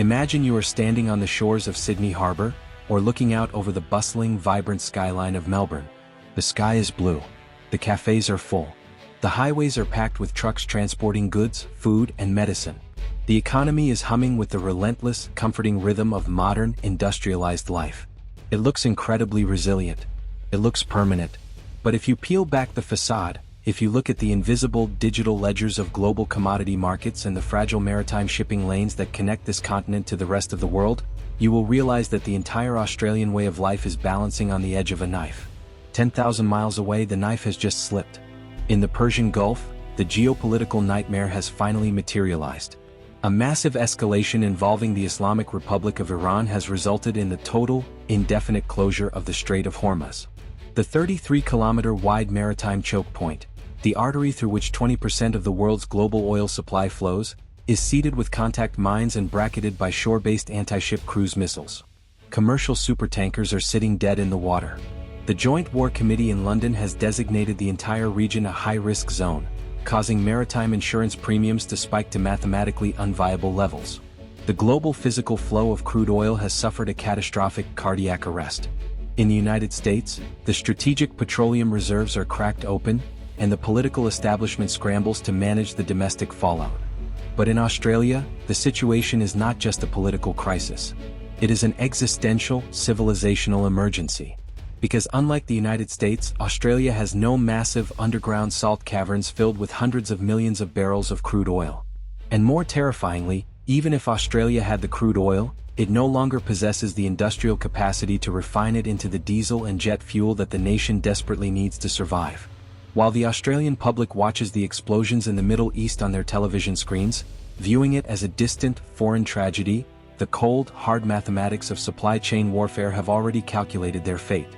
Imagine you are standing on the shores of Sydney Harbour, or looking out over the bustling, vibrant skyline of Melbourne. The sky is blue. The cafes are full. The highways are packed with trucks transporting goods, food, and medicine. The economy is humming with the relentless, comforting rhythm of modern, industrialized life. It looks incredibly resilient. It looks permanent. But if you peel back the facade, if you look at the invisible digital ledgers of global commodity markets and the fragile maritime shipping lanes that connect this continent to the rest of the world, you will realize that the entire Australian way of life is balancing on the edge of a knife. 10,000 miles away, the knife has just slipped. In the Persian Gulf, the geopolitical nightmare has finally materialized. A massive escalation involving the Islamic Republic of Iran has resulted in the total, indefinite closure of the Strait of Hormuz. The 33-kilometer-wide maritime choke point, the artery through which 20% of the world's global oil supply flows, is seeded with contact mines and bracketed by shore-based anti-ship cruise missiles. Commercial supertankers are sitting dead in the water. The Joint War Committee in London has designated the entire region a high-risk zone, causing maritime insurance premiums to spike to mathematically unviable levels. The global physical flow of crude oil has suffered a catastrophic cardiac arrest. In the United States, the strategic petroleum reserves are cracked open, and the political establishment scrambles to manage the domestic fallout. But in Australia, the situation is not just a political crisis. It is an existential, civilizational emergency. Because unlike the United States, Australia has no massive underground salt caverns filled with hundreds of millions of barrels of crude oil. And more terrifyingly, even if Australia had the crude oil, it no longer possesses the industrial capacity to refine it into the diesel and jet fuel that the nation desperately needs to survive. While the Australian public watches the explosions in the Middle East on their television screens, viewing it as a distant, foreign tragedy, the cold, hard mathematics of supply chain warfare have already calculated their fate.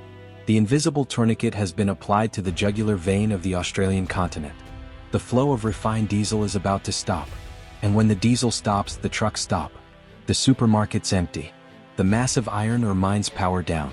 The invisible tourniquet has been applied to the jugular vein of the Australian continent. The flow of refined diesel is about to stop. And when the diesel stops, the trucks stop. The supermarket's empty. The massive iron ore mines power down.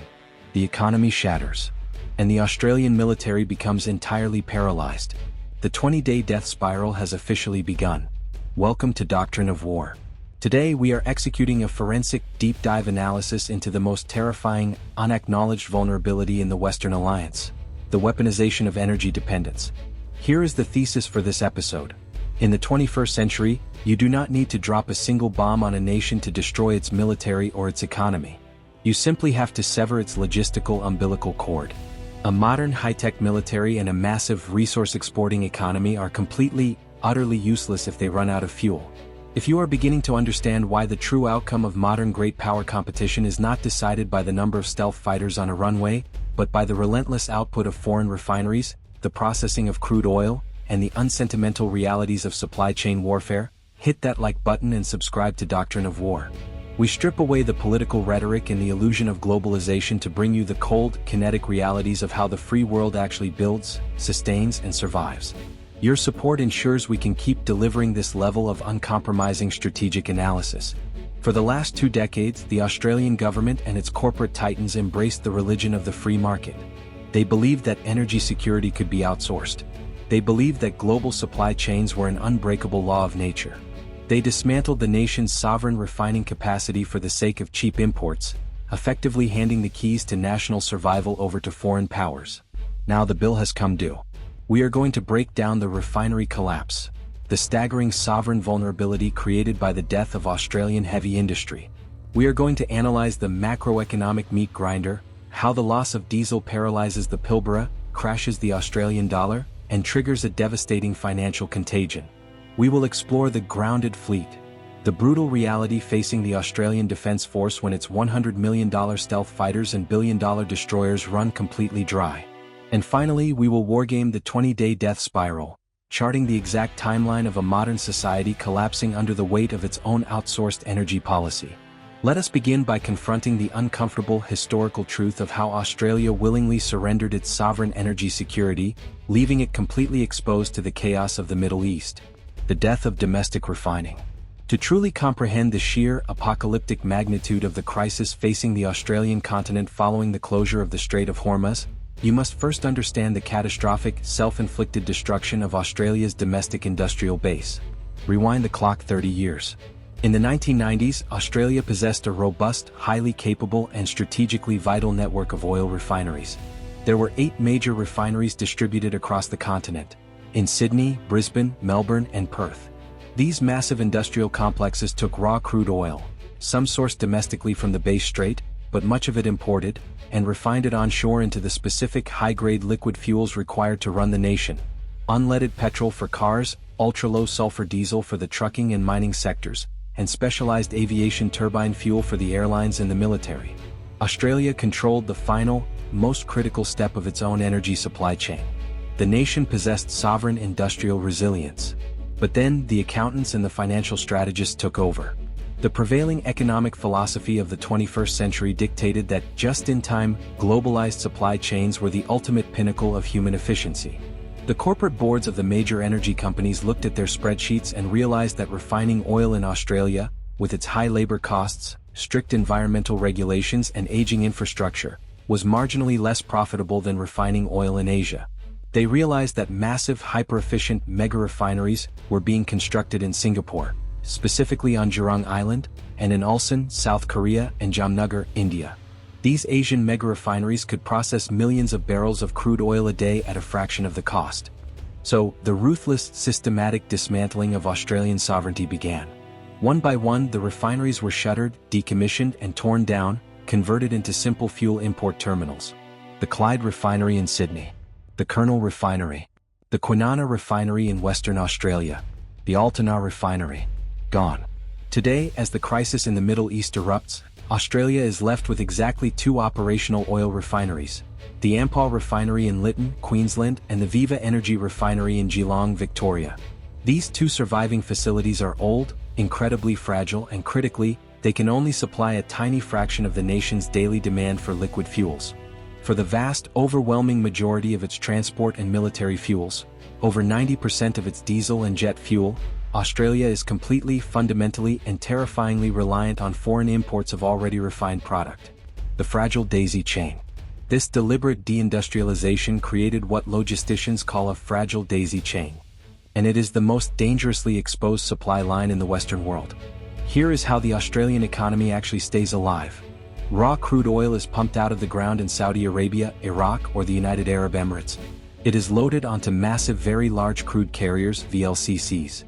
The economy shatters. And the Australian military becomes entirely paralyzed. The 20-day death spiral has officially begun. Welcome to Doctrine of War. Today we are executing a forensic, deep-dive analysis into the most terrifying, unacknowledged vulnerability in the Western Alliance, the weaponization of energy dependence. Here is the thesis for this episode. In the 21st century, you do not need to drop a single bomb on a nation to destroy its military or its economy. You simply have to sever its logistical umbilical cord. A modern high-tech military and a massive resource-exporting economy are completely, utterly useless if they run out of fuel. If you are beginning to understand why the true outcome of modern great power competition is not decided by the number of stealth fighters on a runway, but by the relentless output of foreign refineries, the processing of crude oil, and the unsentimental realities of supply chain warfare, hit that like button and subscribe to Doctrine of War. We strip away the political rhetoric and the illusion of globalization to bring you the cold, kinetic realities of how the free world actually builds, sustains, and survives. Your support ensures we can keep delivering this level of uncompromising strategic analysis. For the last 2 decades, the Australian government and its corporate titans embraced the religion of the free market. They believed that energy security could be outsourced. They believed that global supply chains were an unbreakable law of nature. They dismantled the nation's sovereign refining capacity for the sake of cheap imports, effectively handing the keys to national survival over to foreign powers. Now the bill has come due. We are going to break down the refinery collapse, the staggering sovereign vulnerability created by the death of Australian heavy industry. We are going to analyze the macroeconomic meat grinder, how the loss of diesel paralyzes the Pilbara, crashes the Australian dollar, and triggers a devastating financial contagion. We will explore the grounded fleet, the brutal reality facing the Australian Defence Force when its $100 million stealth fighters and billion-dollar destroyers run completely dry. And finally, we will wargame the 20-day death spiral, charting the exact timeline of a modern society collapsing under the weight of its own outsourced energy policy. Let us begin by confronting the uncomfortable historical truth of how Australia willingly surrendered its sovereign energy security, leaving it completely exposed to the chaos of the Middle East. The death of domestic refining. To truly comprehend the sheer, apocalyptic magnitude of the crisis facing the Australian continent following the closure of the Strait of Hormuz, you must first understand the catastrophic, self-inflicted destruction of Australia's domestic industrial base. Rewind the clock 30 years. In the 1990s, Australia possessed a robust, highly capable and strategically vital network of oil refineries. There were 8 major refineries distributed across the continent, in Sydney, Brisbane, Melbourne and Perth. These massive industrial complexes took raw crude oil, some sourced domestically from the Bass Strait, but much of it imported, and refined it onshore into the specific high-grade liquid fuels required to run the nation. Unleaded petrol for cars, ultra-low sulfur diesel for the trucking and mining sectors, and specialized aviation turbine fuel for the airlines and the military. Australia controlled the final, most critical step of its own energy supply chain. The nation possessed sovereign industrial resilience. But then, the accountants and the financial strategists took over. The prevailing economic philosophy of the 21st century dictated that just-in-time, globalized supply chains were the ultimate pinnacle of human efficiency. The corporate boards of the major energy companies looked at their spreadsheets and realized that refining oil in Australia, with its high labor costs, strict environmental regulations and aging infrastructure, was marginally less profitable than refining oil in Asia. They realized that massive hyper-efficient mega-refineries were being constructed in Singapore, specifically on Jurong Island, and in Ulsan, South Korea and Jamnagar, India. These Asian mega-refineries could process millions of barrels of crude oil a day at a fraction of the cost. So, the ruthless, systematic dismantling of Australian sovereignty began. One by one, the refineries were shuttered, decommissioned and torn down, converted into simple fuel import terminals. The Clyde Refinery in Sydney, the Kurnell Refinery, the Kwinana Refinery in Western Australia, the Altona Refinery, gone. Today, as the crisis in the Middle East erupts, Australia is left with exactly 2 operational oil refineries, the Ampol Refinery in Lytton, Queensland and the Viva Energy Refinery in Geelong, Victoria. These 2 surviving facilities are old, incredibly fragile and critically, they can only supply a tiny fraction of the nation's daily demand for liquid fuels. For the vast, overwhelming majority of its transport and military fuels, over 90% of its diesel and jet fuel, Australia is completely, fundamentally and terrifyingly reliant on foreign imports of already refined product. The fragile daisy chain. This deliberate deindustrialization created what logisticians call a fragile daisy chain. And it is the most dangerously exposed supply line in the Western world. Here is how the Australian economy actually stays alive. Raw crude oil is pumped out of the ground in Saudi Arabia, Iraq or the United Arab Emirates. It is loaded onto massive very large crude carriers, VLCCs.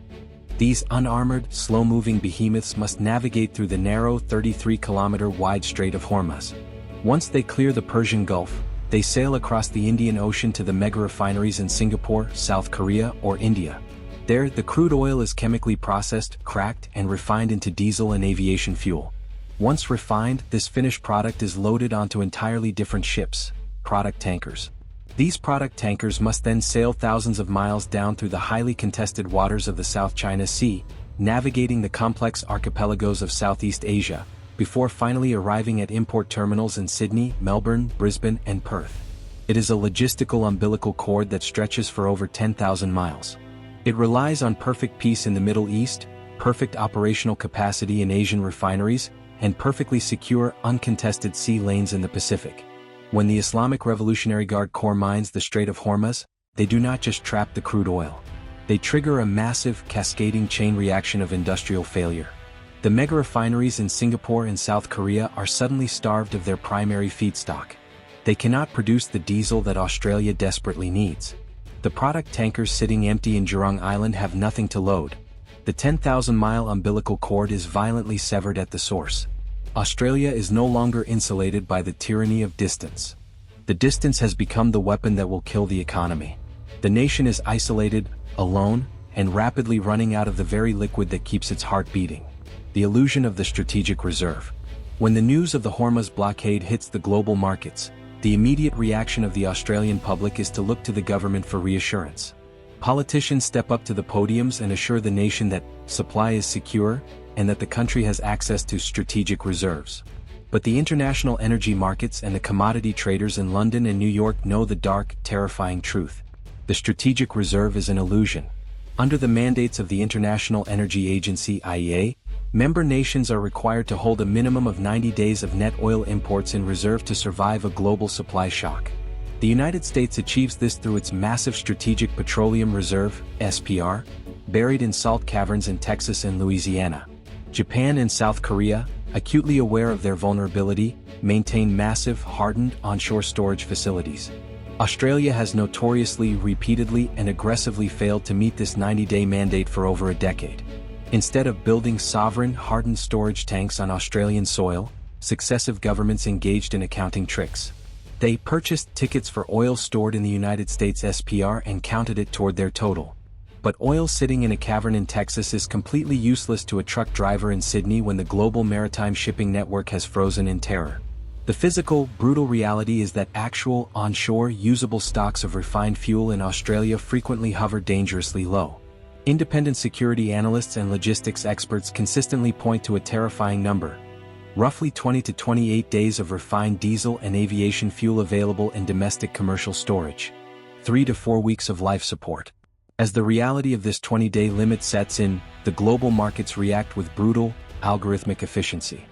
These unarmored, slow-moving behemoths must navigate through the narrow 33-kilometer wide Strait of Hormuz. Once they clear the Persian Gulf, they sail across the Indian Ocean to the mega-refineries in Singapore, South Korea or India. There, the crude oil is chemically processed, cracked and refined into diesel and aviation fuel. Once refined, this finished product is loaded onto entirely different ships, product tankers. These product tankers must then sail thousands of miles down through the highly contested waters of the South China Sea, navigating the complex archipelagos of Southeast Asia, before finally arriving at import terminals in Sydney, Melbourne, Brisbane and Perth. It is a logistical umbilical cord that stretches for over 10,000 miles. It relies on perfect peace in the Middle East, perfect operational capacity in Asian refineries, and perfectly secure, uncontested sea lanes in the Pacific. When the Islamic Revolutionary Guard Corps mines the Strait of Hormuz, they do not just trap the crude oil. They trigger a massive, cascading chain reaction of industrial failure. The mega-refineries in Singapore and South Korea are suddenly starved of their primary feedstock. They cannot produce the diesel that Australia desperately needs. The product tankers sitting empty in Jurong Island have nothing to load. The 10,000-mile umbilical cord is violently severed at the source. Australia is no longer insulated by the tyranny of distance. The distance has become the weapon that will kill the economy. The nation is isolated, alone, and rapidly running out of the very liquid that keeps its heart beating. The illusion of the strategic reserve. When the news of the Hormuz blockade hits the global markets, the immediate reaction of the Australian public is to look to the government for reassurance. Politicians step up to the podiums and assure the nation that supply is secure and that the country has access to strategic reserves. But the international energy markets and the commodity traders in London and New York know the dark, terrifying truth. The strategic reserve is an illusion. Under the mandates of the International Energy Agency (IEA), member nations are required to hold a minimum of 90 days of net oil imports in reserve to survive a global supply shock. The United States achieves this through its massive Strategic Petroleum Reserve, SPR, buried in salt caverns in Texas and Louisiana. Japan and South Korea, acutely aware of their vulnerability, maintain massive, hardened, onshore storage facilities. Australia has notoriously, repeatedly, and aggressively failed to meet this 90-day mandate for over a decade. Instead of building sovereign, hardened storage tanks on Australian soil, successive governments engaged in accounting tricks. They purchased tickets for oil stored in the United States SPR and counted it toward their total. But oil sitting in a cavern in Texas is completely useless to a truck driver in Sydney when the global maritime shipping network has frozen in terror. The physical, brutal reality is that actual, onshore, usable stocks of refined fuel in Australia frequently hover dangerously low. Independent security analysts and logistics experts consistently point to a terrifying number: roughly 20 to 28 days of refined diesel and aviation fuel available in domestic commercial storage. 3 to 4 weeks of life support. As the reality of this 20-day limit sets in, the global markets react with brutal, algorithmic efficiency.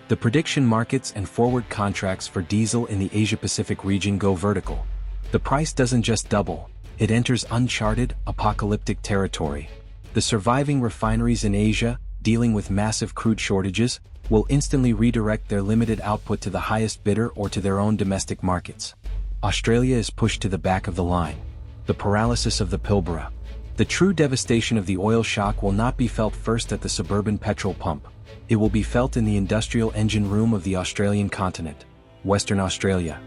The prediction markets and forward contracts for diesel in the Asia-Pacific region go vertical. The price doesn't just double, it enters uncharted, apocalyptic territory. The surviving refineries in Asia, dealing with massive crude shortages, will instantly redirect their limited output to the highest bidder or to their own domestic markets. Australia is pushed to the back of the line. The paralysis of the Pilbara. The true devastation of the oil shock will not be felt first at the suburban petrol pump. It will be felt in the industrial engine room of the Australian continent, Western Australia.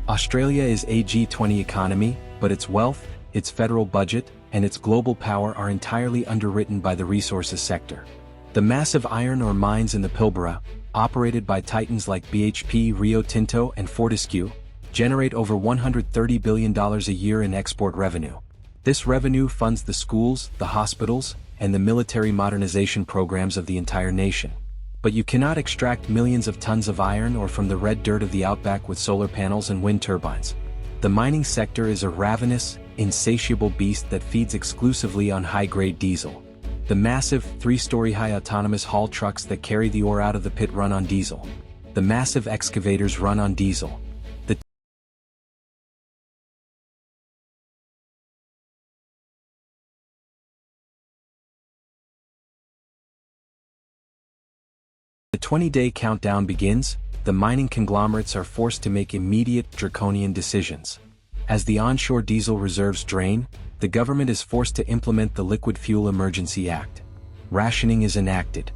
Australia is a G20 economy, but its wealth, its federal budget, and its global power are entirely underwritten by the resources sector. The massive iron ore mines in the Pilbara, operated by titans like BHP, Rio Tinto, and Fortescue, generate over $130 billion a year in export revenue. This revenue funds the schools, the hospitals, and the military modernization programs of the entire nation. But you cannot extract millions of tons of iron ore from the red dirt of the outback with solar panels and wind turbines. The mining sector is a ravenous, insatiable beast that feeds exclusively on high-grade diesel. The massive, 3-story high autonomous haul trucks that carry the ore out of the pit run on diesel. The massive excavators run on diesel. The 20-day countdown begins. The mining conglomerates are forced to make immediate, draconian decisions. As the onshore diesel reserves drain, the government is forced to implement the Liquid Fuel Emergency Act. Rationing is enacted.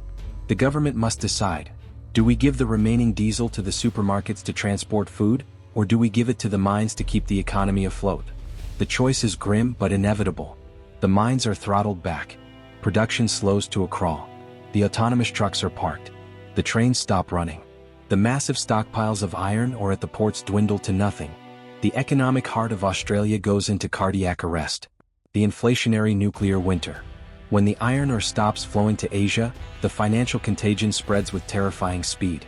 The government must decide: do we give the remaining diesel to the supermarkets to transport food, or do we give it to the mines to keep the economy afloat? The choice is grim but inevitable. The mines are throttled back. Production slows to a crawl. The autonomous trucks are parked. The trains stop running. The massive stockpiles of iron ore at the ports dwindle to nothing. The economic heart of Australia goes into cardiac arrest. The inflationary nuclear winter. When the iron ore stops flowing to Asia, the financial contagion spreads with terrifying speed.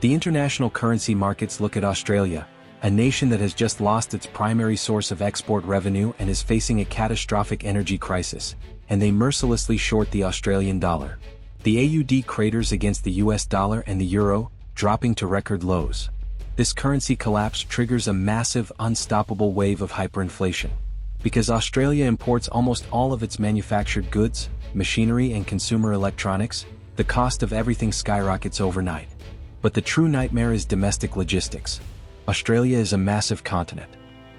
The international currency markets look at Australia, a nation that has just lost its primary source of export revenue and is facing a catastrophic energy crisis, and they mercilessly short the Australian dollar. The AUD craters against the US dollar and the euro, dropping to record lows. This currency collapse triggers a massive, unstoppable wave of hyperinflation. Because Australia imports almost all of its manufactured goods, machinery and consumer electronics, the cost of everything skyrockets overnight. But the true nightmare is domestic logistics. Australia is a massive continent.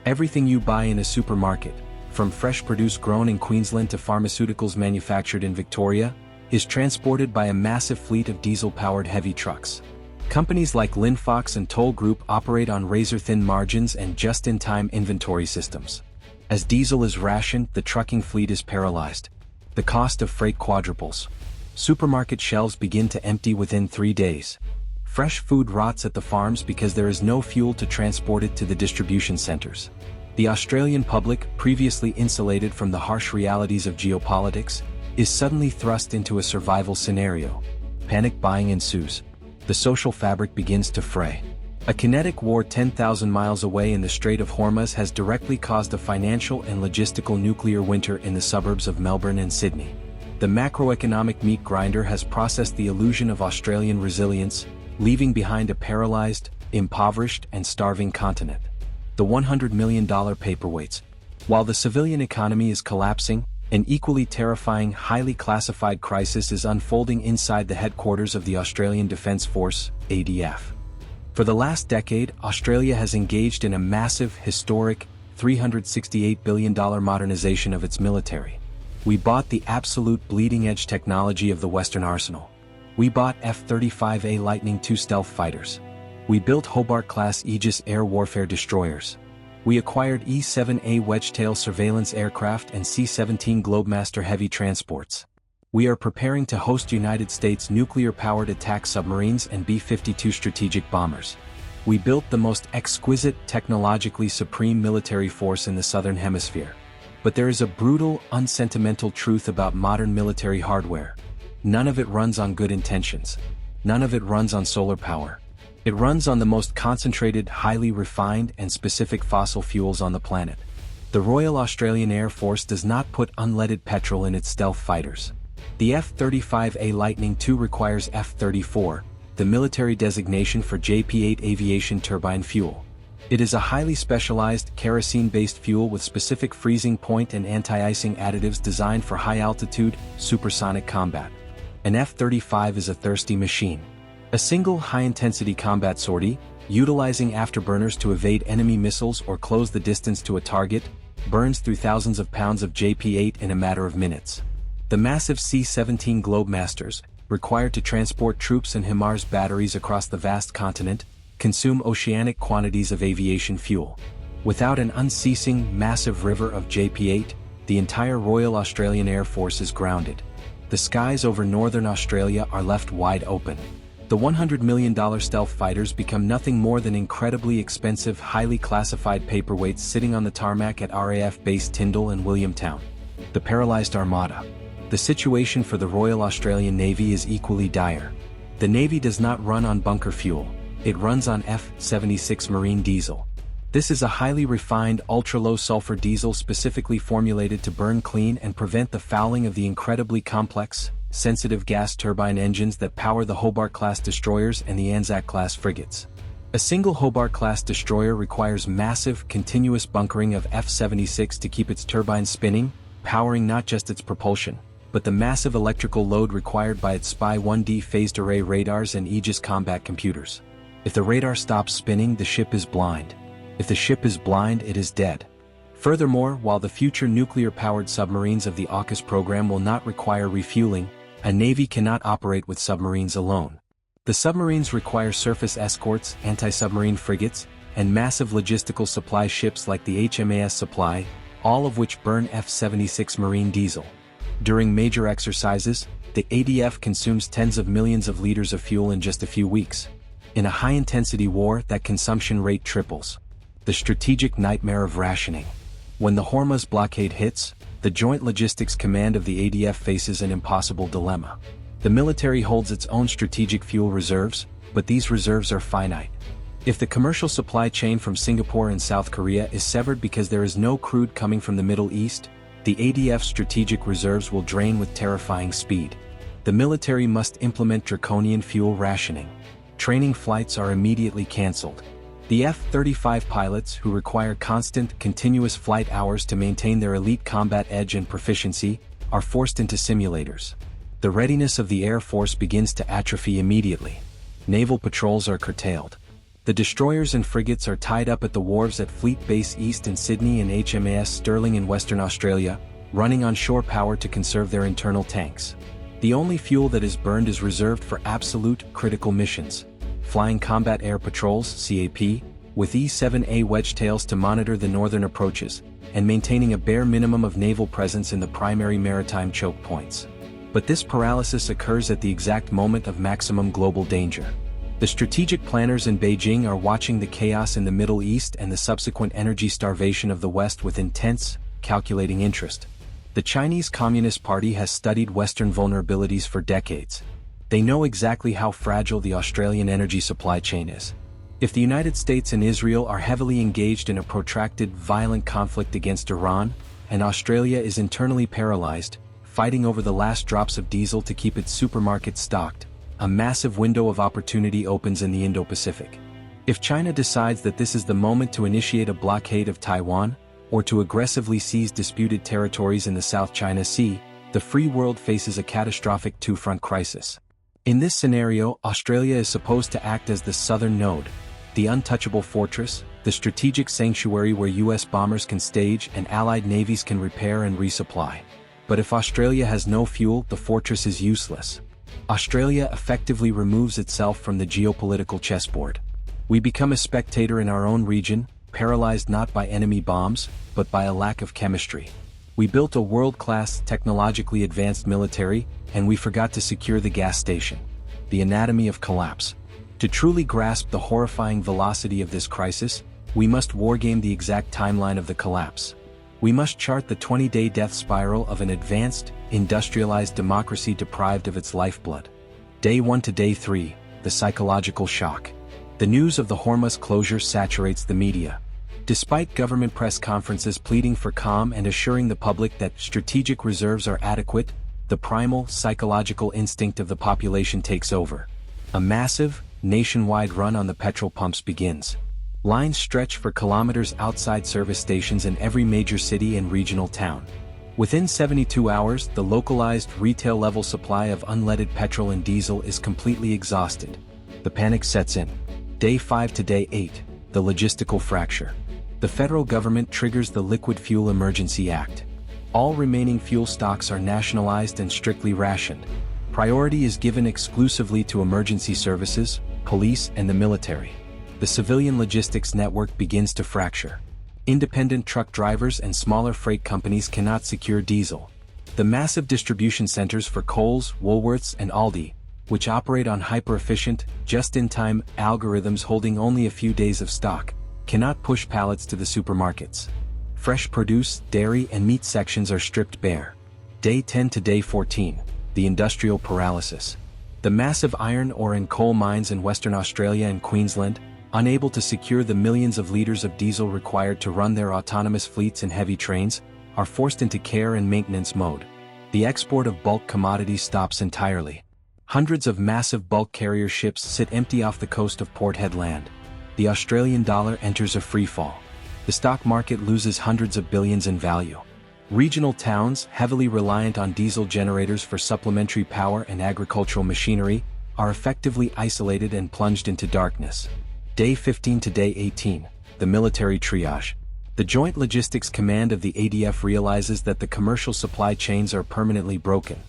Everything you buy in a supermarket, from fresh produce grown in Queensland to pharmaceuticals manufactured in Victoria, is transported by a massive fleet of diesel-powered heavy trucks. Companies like Linfox and Toll Group operate on razor-thin margins and just-in-time inventory systems. As diesel is rationed, the trucking fleet is paralyzed. The cost of freight quadruples. Supermarket shelves begin to empty within 3 days. Fresh food rots at the farms because there is no fuel to transport it to the distribution centers. The Australian public, previously insulated from the harsh realities of geopolitics, is suddenly thrust into a survival scenario. Panic buying ensues. The social fabric begins to fray. A kinetic war 10,000 miles away in the Strait of Hormuz has directly caused a financial and logistical nuclear winter in the suburbs of Melbourne and Sydney. The macroeconomic meat grinder has processed the illusion of Australian resilience, leaving behind a paralyzed, impoverished, and starving continent. The $100 million paperweights. While the civilian economy is collapsing, An equally terrifying, highly classified crisis is unfolding inside the headquarters of the Australian Defence Force, ADF. For the last decade, Australia has engaged in a massive, historic, $368 billion modernization of its military. We bought the absolute bleeding-edge technology of the Western arsenal. We bought F-35A Lightning II stealth fighters. We built Hobart-class Aegis air warfare destroyers. We acquired E-7A Wedgetail surveillance aircraft and C-17 Globemaster heavy transports. We are preparing to host United States nuclear-powered attack submarines and B-52 strategic bombers. We built the most exquisite, technologically supreme military force in the Southern Hemisphere. But there is a brutal, unsentimental truth about modern military hardware. None of it runs on good intentions. None of it runs on solar power. It runs on the most concentrated, highly refined, and specific fossil fuels on the planet. The Royal Australian Air Force does not put unleaded petrol in its stealth fighters. The F-35A Lightning II requires F-34, the military designation for JP-8 aviation turbine fuel. It is a highly specialized, kerosene-based fuel with specific freezing point and anti-icing additives designed for high-altitude, supersonic combat. An F-35 is a thirsty machine. A single high-intensity combat sortie, utilizing afterburners to evade enemy missiles or close the distance to a target, burns through thousands of pounds of JP-8 in a matter of minutes. The massive C-17 Globemasters, required to transport troops and HIMARS batteries across the vast continent, consume oceanic quantities of aviation fuel. Without an unceasing, massive river of JP-8, the entire Royal Australian Air Force is grounded. The skies over northern Australia are left wide open. The $100 million stealth fighters become nothing more than incredibly expensive, highly classified paperweights sitting on the tarmac at RAF Base Tyndall and Williamtown. The paralyzed armada. The situation for the Royal Australian Navy is equally dire. The Navy does not run on bunker fuel. It runs on F-76 marine diesel. This is a highly refined, ultra-low sulfur diesel specifically formulated to burn clean and prevent the fouling of the incredibly complex, sensitive gas turbine engines that power the Hobart-class destroyers and the Anzac-class frigates. A single Hobart-class destroyer requires massive, continuous bunkering of F-76 to keep its turbines spinning, powering not just its propulsion, but the massive electrical load required by its Spy-1D phased array radars and Aegis combat computers. If the radar stops spinning, the ship is blind. If the ship is blind, it is dead. Furthermore, while the future nuclear-powered submarines of the AUKUS program will not require refueling, a Navy cannot operate with submarines alone. The submarines require surface escorts, anti-submarine frigates, and massive logistical supply ships like the HMAS Supply, all of which burn F-76 marine diesel. During major exercises, the ADF consumes tens of millions of liters of fuel in just a few weeks. In a high-intensity war, that consumption rate triples. The strategic nightmare of rationing. When the Hormuz blockade hits, the Joint Logistics Command of the ADF faces an impossible dilemma. The military holds its own strategic fuel reserves, but these reserves are finite. If the commercial supply chain from Singapore and South Korea is severed because there is no crude coming from the Middle East, the ADF's strategic reserves will drain with terrifying speed. The military must implement draconian fuel rationing. Training flights are immediately cancelled. The F-35 pilots, who require constant, continuous flight hours to maintain their elite combat edge and proficiency, are forced into simulators. The readiness of the Air Force begins to atrophy immediately. Naval patrols are curtailed. The destroyers and frigates are tied up at the wharves at Fleet Base East in Sydney and HMAS Stirling in Western Australia, running on shore power to conserve their internal tanks. The only fuel that is burned is reserved for absolute, critical missions. Flying combat air patrols, CAP, with E-7A Wedgetails to monitor the northern approaches, and maintaining a bare minimum of naval presence in the primary maritime choke points. But this paralysis occurs at the exact moment of maximum global danger. The strategic planners in Beijing are watching the chaos in the Middle East and the subsequent energy starvation of the West with intense, calculating interest. The Chinese Communist Party has studied Western vulnerabilities for decades. They know exactly how fragile the Australian energy supply chain is. If the United States and Israel are heavily engaged in a protracted, violent conflict against Iran, and Australia is internally paralyzed, fighting over the last drops of diesel to keep its supermarkets stocked, a massive window of opportunity opens in the Indo-Pacific. If China decides that this is the moment to initiate a blockade of Taiwan, or to aggressively seize disputed territories in the South China Sea, the free world faces a catastrophic two-front crisis. In this scenario, Australia is supposed to act as the southern node, the untouchable fortress, the strategic sanctuary where US bombers can stage and Allied navies can repair and resupply. But if Australia has no fuel, the fortress is useless. Australia effectively removes itself from the geopolitical chessboard. We become a spectator in our own region, paralyzed not by enemy bombs, but by a lack of chemistry. We built a world-class, technologically advanced military, and we forgot to secure the gas station. The anatomy of collapse. To truly grasp the horrifying velocity of this crisis, we must wargame the exact timeline of the collapse. We must chart the 20-day death spiral of an advanced, industrialized democracy deprived of its lifeblood. Day 1 to Day 3, the psychological shock. The news of the Hormuz closure saturates the media. Despite government press conferences pleading for calm and assuring the public that strategic reserves are adequate, the primal, psychological instinct of the population takes over. A massive, nationwide run on the petrol pumps begins. Lines stretch for kilometers outside service stations in every major city and regional town. Within 72 hours, the localized retail-level supply of unleaded petrol and diesel is completely exhausted. The panic sets in. Day 5 to Day 8, the logistical fracture. The federal government triggers the Liquid Fuel Emergency Act. All remaining fuel stocks are nationalized and strictly rationed. Priority is given exclusively to emergency services, police, and the military. The civilian logistics network begins to fracture. Independent truck drivers and smaller freight companies cannot secure diesel. The massive distribution centers for Kohl's, Woolworths, and Aldi, which operate on hyper-efficient, just-in-time algorithms holding only a few days of stock, cannot push pallets to the supermarkets. Fresh produce, dairy, and meat sections are stripped bare. Day 10 to Day 14, the industrial paralysis. The massive iron ore and coal mines in Western Australia and Queensland, unable to secure the millions of liters of diesel required to run their autonomous fleets and heavy trains, are forced into care and maintenance mode. The export of bulk commodities stops entirely. Hundreds of massive bulk carrier ships sit empty off the coast of Port Hedland. The Australian dollar enters a freefall. The stock market loses hundreds of billions in value. Regional towns, heavily reliant on diesel generators for supplementary power and agricultural machinery, are effectively isolated and plunged into darkness. Day 15 to Day 18, the military triage. The Joint Logistics Command of the ADF realizes that the commercial supply chains are permanently broken.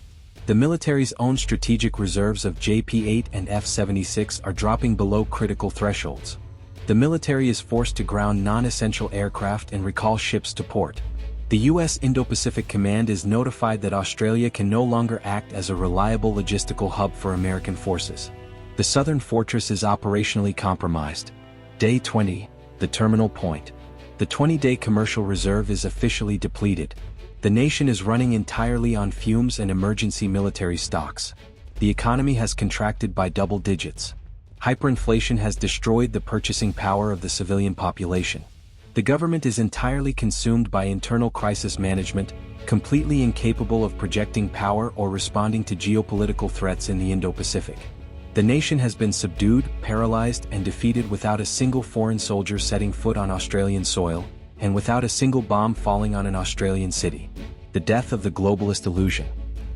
The military's own strategic reserves of JP-8 and F-76 are dropping below critical thresholds. The military is forced to ground non-essential aircraft and recall ships to port. The U.S. Indo-Pacific Command is notified that Australia can no longer act as a reliable logistical hub for American forces. The southern fortress is operationally compromised. Day 20, the terminal point. The 20-day commercial reserve is officially depleted. The nation is running entirely on fumes and emergency military stocks. The economy has contracted by double digits. Hyperinflation has destroyed the purchasing power of the civilian population. The government is entirely consumed by internal crisis management, completely incapable of projecting power or responding to geopolitical threats in the Indo-Pacific. The nation has been subdued, paralyzed, and defeated without a single foreign soldier setting foot on Australian soil, and without a single bomb falling on an Australian city. The death of the globalist illusion.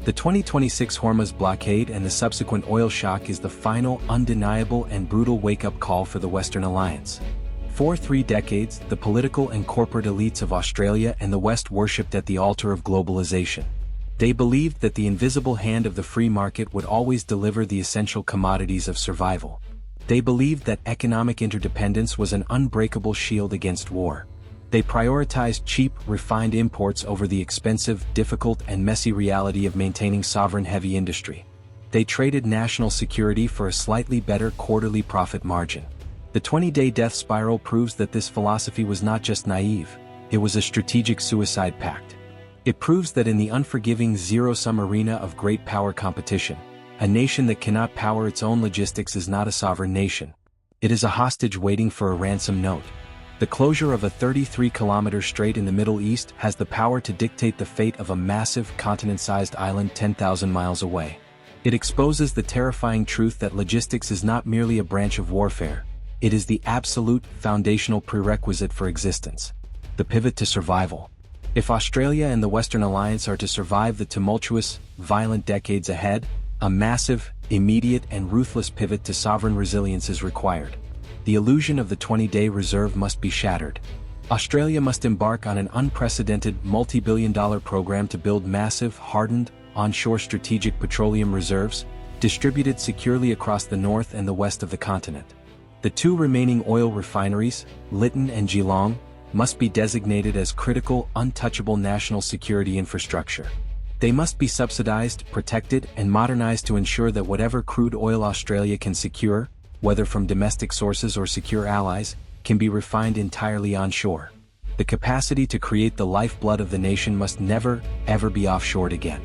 The 2026 Hormuz blockade and the subsequent oil shock is the final, undeniable, and brutal wake-up call for the Western Alliance. For 3 decades, the political and corporate elites of Australia and the West worshipped at the altar of globalization. They believed that the invisible hand of the free market would always deliver the essential commodities of survival. They believed that economic interdependence was an unbreakable shield against war. They prioritized cheap, refined imports over the expensive, difficult, and messy reality of maintaining sovereign heavy industry. They traded national security for a slightly better quarterly profit margin. The 20-day death spiral proves that this philosophy was not just naive, it was a strategic suicide pact. It proves that in the unforgiving zero-sum arena of great power competition, a nation that cannot power its own logistics is not a sovereign nation. It is a hostage waiting for a ransom note. The closure of a 33-kilometer strait in the Middle East has the power to dictate the fate of a massive continent-sized island 10,000 miles away. It exposes the terrifying truth that logistics is not merely a branch of warfare, it is the absolute, foundational prerequisite for existence. The pivot to survival. If Australia and the Western Alliance are to survive the tumultuous, violent decades ahead, a massive, immediate and ruthless pivot to sovereign resilience is required. The illusion of the 20-day reserve must be shattered. Australia must embark on an unprecedented multi-billion-dollar program to build massive, hardened, onshore strategic petroleum reserves, distributed securely across the north and the west of the continent. The two remaining oil refineries, Lytton and Geelong, must be designated as critical, untouchable national security infrastructure. They must be subsidized, protected, and modernized to ensure that whatever crude oil Australia can secure, whether from domestic sources or secure allies, can be refined entirely onshore. The capacity to create the lifeblood of the nation must never, ever be offshored again.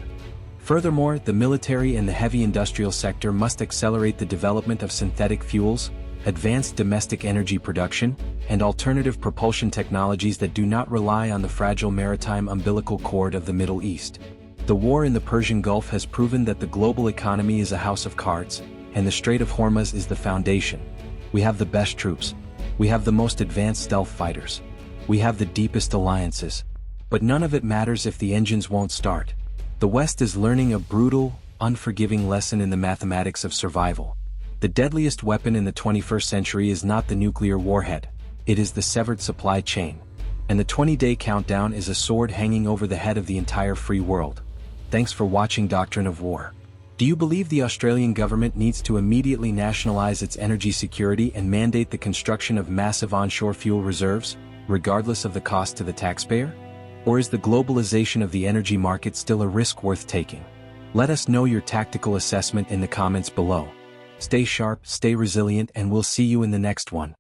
Furthermore, the military and the heavy industrial sector must accelerate the development of synthetic fuels, advanced domestic energy production, and alternative propulsion technologies that do not rely on the fragile maritime umbilical cord of the Middle East. The war in the Persian Gulf has proven that the global economy is a house of cards, and the Strait of Hormuz is the foundation. We have the best troops. We have the most advanced stealth fighters. We have the deepest alliances. But none of it matters if the engines won't start. The West is learning a brutal, unforgiving lesson in the mathematics of survival. The deadliest weapon in the 21st century is not the nuclear warhead. It is the severed supply chain. And the 20-day countdown is a sword hanging over the head of the entire free world. Thanks for watching Doctrine of War. Do you believe the Australian government needs to immediately nationalize its energy security and mandate the construction of massive onshore fuel reserves, regardless of the cost to the taxpayer? Or is the globalization of the energy market still a risk worth taking? Let us know your tactical assessment in the comments below. Stay sharp, stay resilient, and we'll see you in the next one.